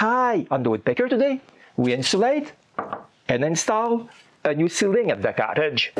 Hi, on the Woodpecker today, we insulate and install a new ceiling at the cottage.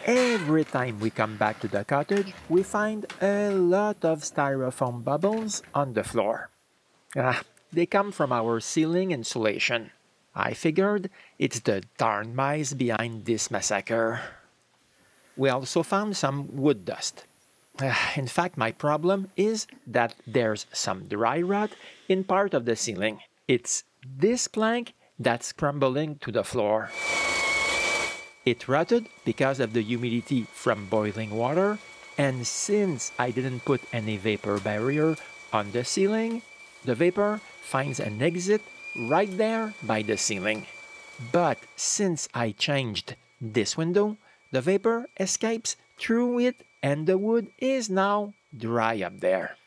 Every time we come back to the cottage, we find a lot of styrofoam bubbles on the floor. They come from our ceiling insulation. I figured it's the darn mice behind this massacre. We also found some wood dust. In fact, my problem is that there's some dry rot in part of the ceiling. It's this plank that's crumbling to the floor. It rotted because of the humidity from boiling water, and since I didn't put any vapor barrier on the ceiling, the vapor finds an exit right there by the ceiling. But since I changed this window, the vapor escapes through it and the wood is now dry up there.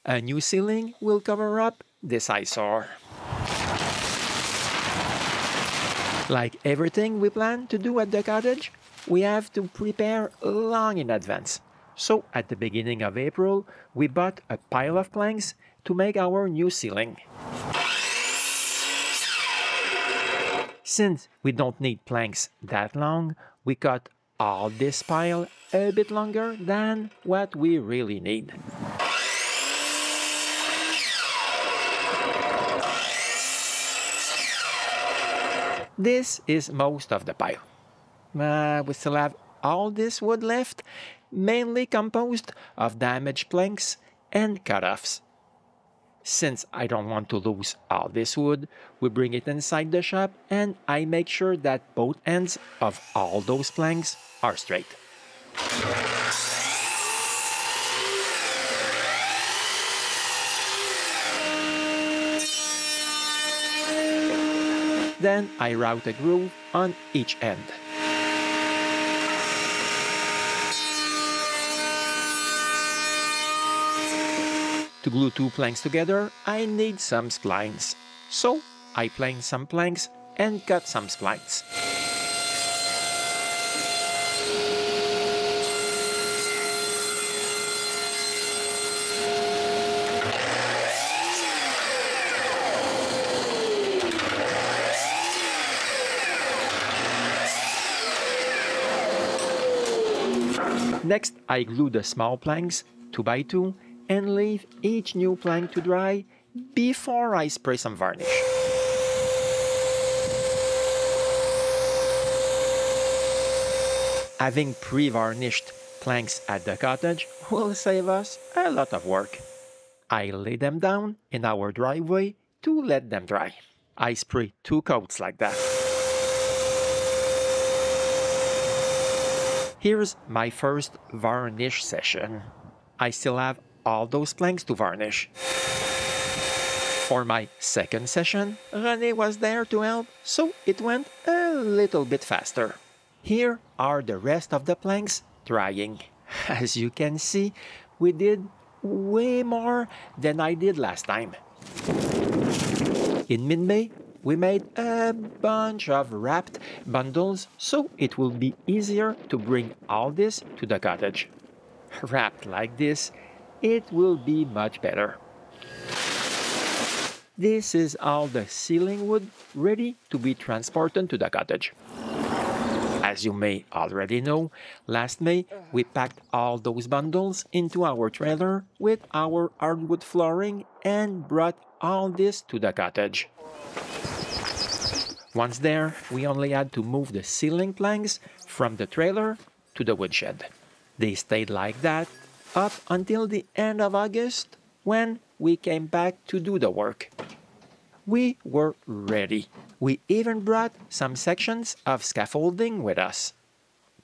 A new ceiling will cover up this eyesore. Like everything we plan to do at the cottage, we have to prepare long in advance. So at the beginning of April, we bought a pile of planks to make our new ceiling. Since we don't need planks that long, we cut all this pile a bit longer than what we really need. This is most of the pile. We still have all this wood left, mainly composed of damaged planks and cut-offs. Since I don't want to lose all this wood, we bring it inside the shop and I make sure that both ends of all those planks are straight. Then I route a groove on each end. To glue two planks together, I need some splines. So I plane some planks and cut some splines. Next, I glue the small planks 2 by 2 and leave each new plank to dry before I spray some varnish. Having pre-varnished planks at the cottage will save us a lot of work. I lay them down in our driveway to let them dry. I spray 2 coats like that. Here's my first varnish session. I still have all those planks to varnish. For my second session, René was there to help, so it went a little bit faster. Here are the rest of the planks drying. As you can see, we did way more than I did last time. In mid-May, we made a bunch of wrapped bundles, so it will be easier to bring all this to the cottage. Wrapped like this, it will be much better. This is all the ceiling wood ready to be transported to the cottage. As you may already know, last May we packed all those bundles into our trailer with our hardwood flooring and brought all this to the cottage. Once there, we only had to move the ceiling planks from the trailer to the woodshed. They stayed like that up until the end of August when we came back to do the work. We were ready. We even brought some sections of scaffolding with us.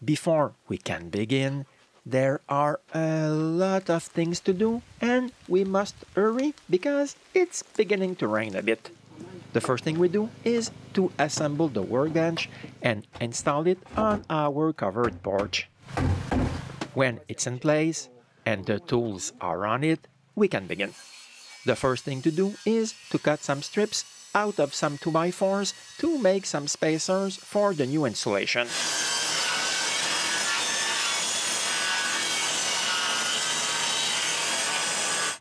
Before we can begin, there are a lot of things to do and we must hurry because it's beginning to rain a bit. The first thing we do is to assemble the workbench and install it on our covered porch. When it's in place and the tools are on it, we can begin. The first thing to do is to cut some strips out of some 2x4s to make some spacers for the new insulation.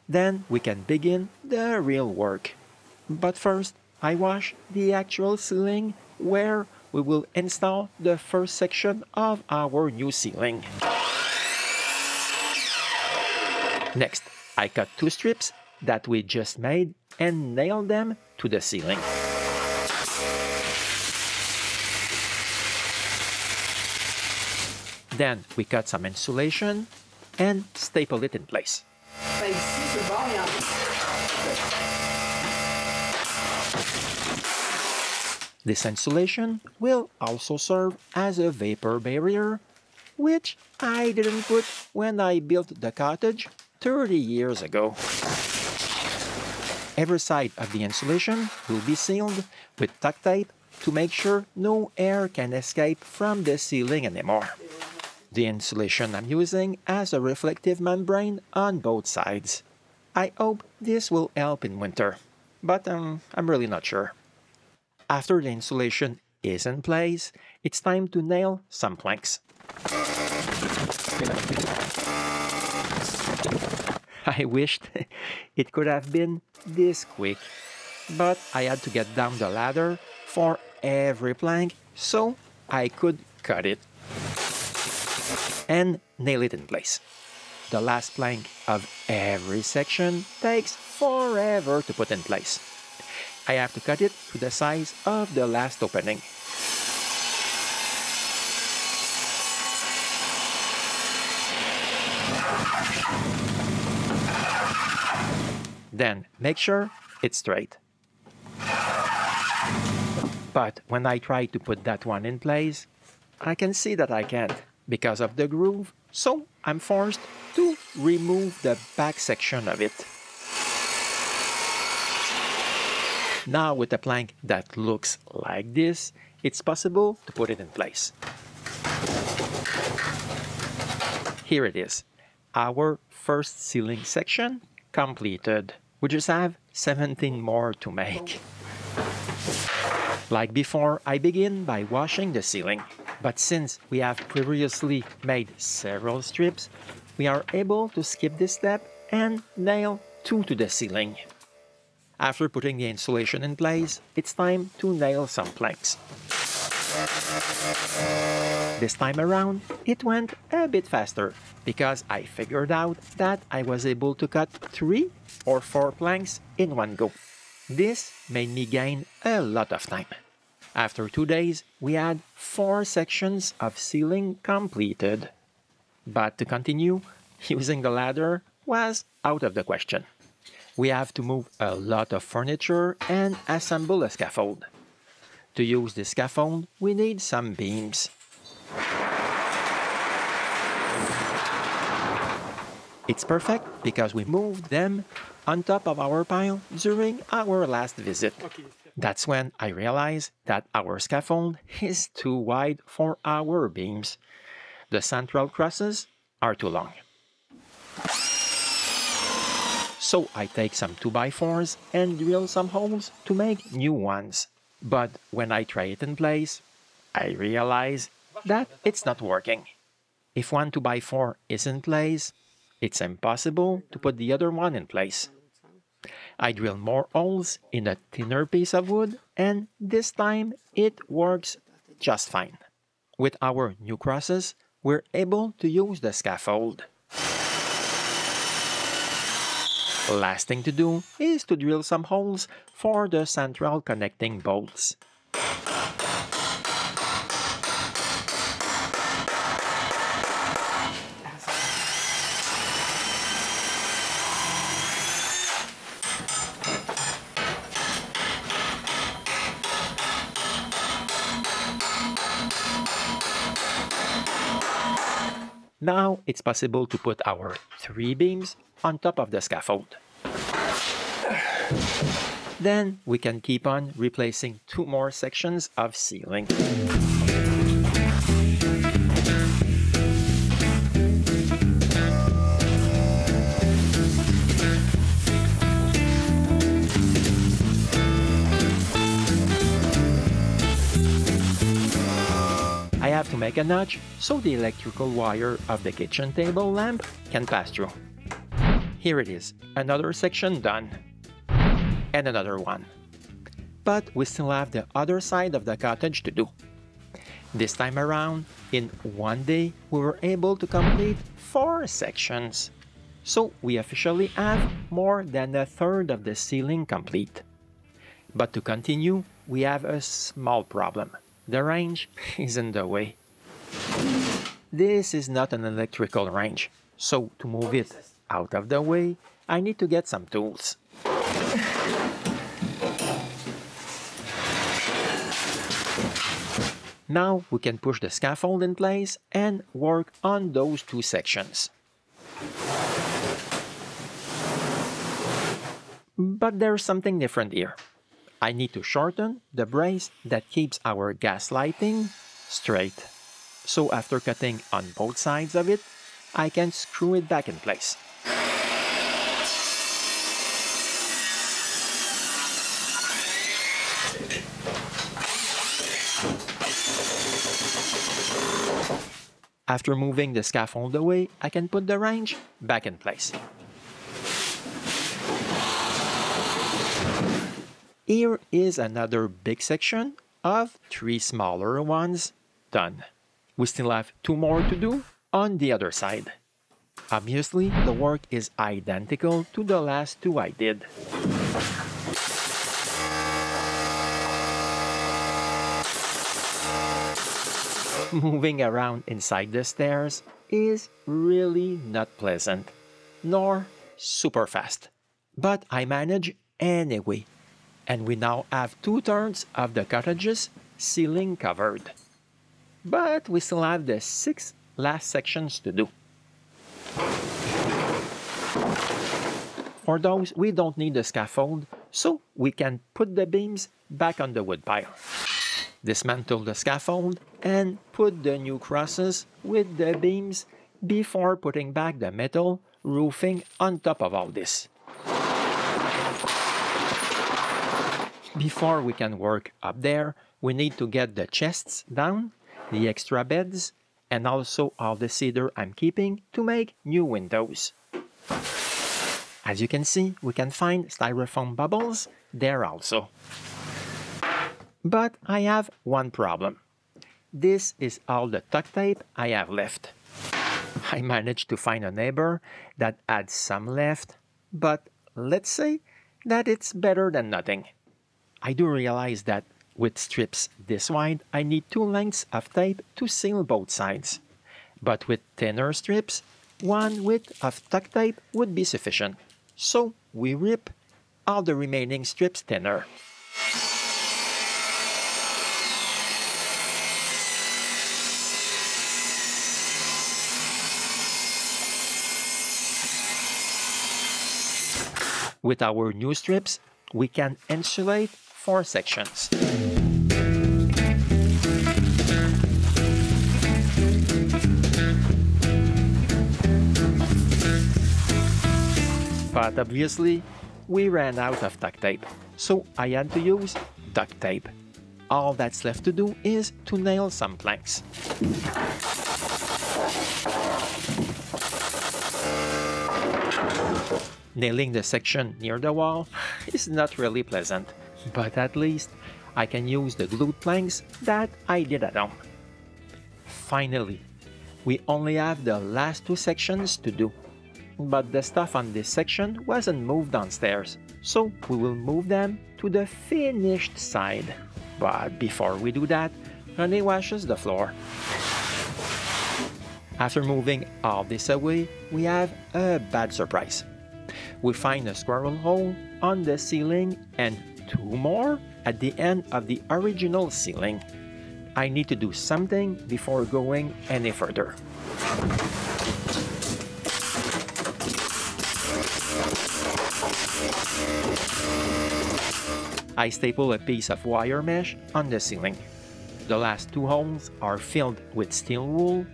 Then we can begin the real work. But first, I wash the actual ceiling where we will install the first section of our new ceiling. Next, I cut 2 strips that we just made and nail them to the ceiling. Then we cut some insulation and staple it in place. This insulation will also serve as a vapor barrier, which I didn't put when I built the cottage 30 years ago. Every side of the insulation will be sealed with duct tape to make sure no air can escape from the ceiling anymore. The insulation I'm using has a reflective membrane on both sides. I hope this will help in winter, but I'm really not sure. After the insulation is in place, it's time to nail some planks. I wished it could have been this quick, but I had to get down the ladder for every plank so I could cut it and nail it in place. The last plank of every section takes forever to put in place. I have to cut it to the size of the last opening. Then make sure it's straight. But when I try to put that one in place, I can see that I can't because of the groove, so I'm forced to remove the back section of it. Now with a plank that looks like this, it's possible to put it in place. Here it is, our first ceiling section completed. We just have 17 more to make. Like before, I begin by washing the ceiling. But since we have previously made several strips, we are able to skip this step and nail 2 to the ceiling. After putting the insulation in place, it's time to nail some planks. This time around, it went a bit faster because I figured out that I was able to cut 3 or 4 planks in one go. This made me gain a lot of time. After 2 days, we had 4 sections of ceiling completed. But to continue, using the ladder was out of the question. We have to move a lot of furniture and assemble a scaffold. To use this scaffold, we need some beams. It's perfect because we moved them on top of our pile during our last visit. That's when I realized that our scaffold is too wide for our beams. The central crosses are too long. So I take some 2x4s and drill some holes to make new ones. But when I try it in place, I realize that it's not working. If one 2x4 is in place, it's impossible to put the other one in place. I drill more holes in a thinner piece of wood, and this time it works just fine. With our new crosses, we're able to use the scaffold. Last thing to do is to drill some holes for the central connecting bolts. Now it's possible to put our 3 beams on top of the scaffold. Then we can keep on replacing 2 more sections of ceiling. have to make a notch so the electrical wire of the kitchen table lamp can pass through. Here it is, another section done. And another one. But we still have the other side of the cottage to do. This time around, in one day, we were able to complete 4 sections. So we officially have more than a third of the ceiling complete. But to continue, we have a small problem. The range is in the way. This is not an electrical range, so to move it out of the way, I need to get some tools. Now we can push the scaffold in place and work on those 2 sections. But there's something different here. I need to shorten the brace that keeps our gas lighting straight. So after cutting on both sides of it, I can screw it back in place. After moving the scaffold away, I can put the range back in place. Here is another big section of 3 smaller ones done. We still have 2 more to do on the other side. Obviously, the work is identical to the last 2 I did. Moving around inside the stairs is really not pleasant, nor super fast. But I manage anyway, and we now have 2/3 of the cottage's ceiling covered. But we still have the 6 last sections to do. For those, we don't need the scaffold, so we can put the beams back on the wood pile. Dismantle the scaffold and put the new crosses with the beams before putting back the metal roofing on top of all this. Before we can work up there, we need to get the chests down, the extra beds, and also all the cedar I'm keeping to make new windows. As you can see, we can find styrofoam bubbles there also. But I have one problem. This is all the duct tape I have left. I managed to find a neighbor that had some left, but let's say that it's better than nothing. I do realize that with strips this wide, I need 2 lengths of tape to seal both sides. But with thinner strips, 1 width of duct tape would be sufficient. So we rip all the remaining strips thinner. With our new strips, we can insulate 4 sections. But obviously, we ran out of duct tape, so I had to use duct tape. All that's left to do is to nail some planks. Nailing the section near the wall is not really pleasant, but at least I can use the glued planks that I did at home. Finally, we only have the last 2 sections to do, but the stuff on this section wasn't moved downstairs, so we will move them to the finished side. But before we do that, René washes the floor. After moving all this away, we have a bad surprise. We find a squirrel hole on the ceiling and 2 more at the end of the original ceiling. I need to do something before going any further. I staple a piece of wire mesh on the ceiling. The last 2 holes are filled with steel wool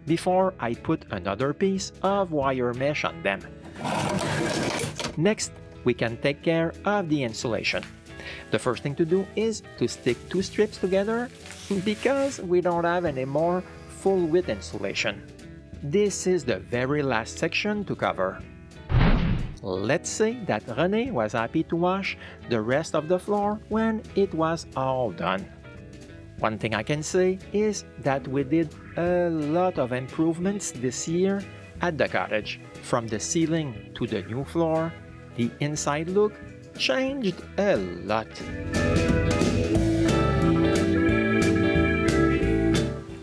before I put another piece of wire mesh on them. Next, we can take care of the insulation. The first thing to do is to stick two strips together because we don't have any more full width insulation. This is the very last section to cover. Let's say that René was happy to wash the rest of the floor when it was all done. One thing I can say is that we did a lot of improvements this year at the cottage. From the ceiling to the new floor, the inside look changed a lot.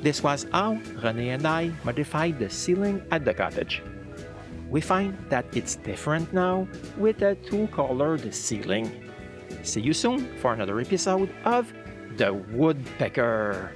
This was how René and I modified the ceiling at the cottage. We find that it's different now with a two-colored ceiling. See you soon for another episode of The Woodpecker.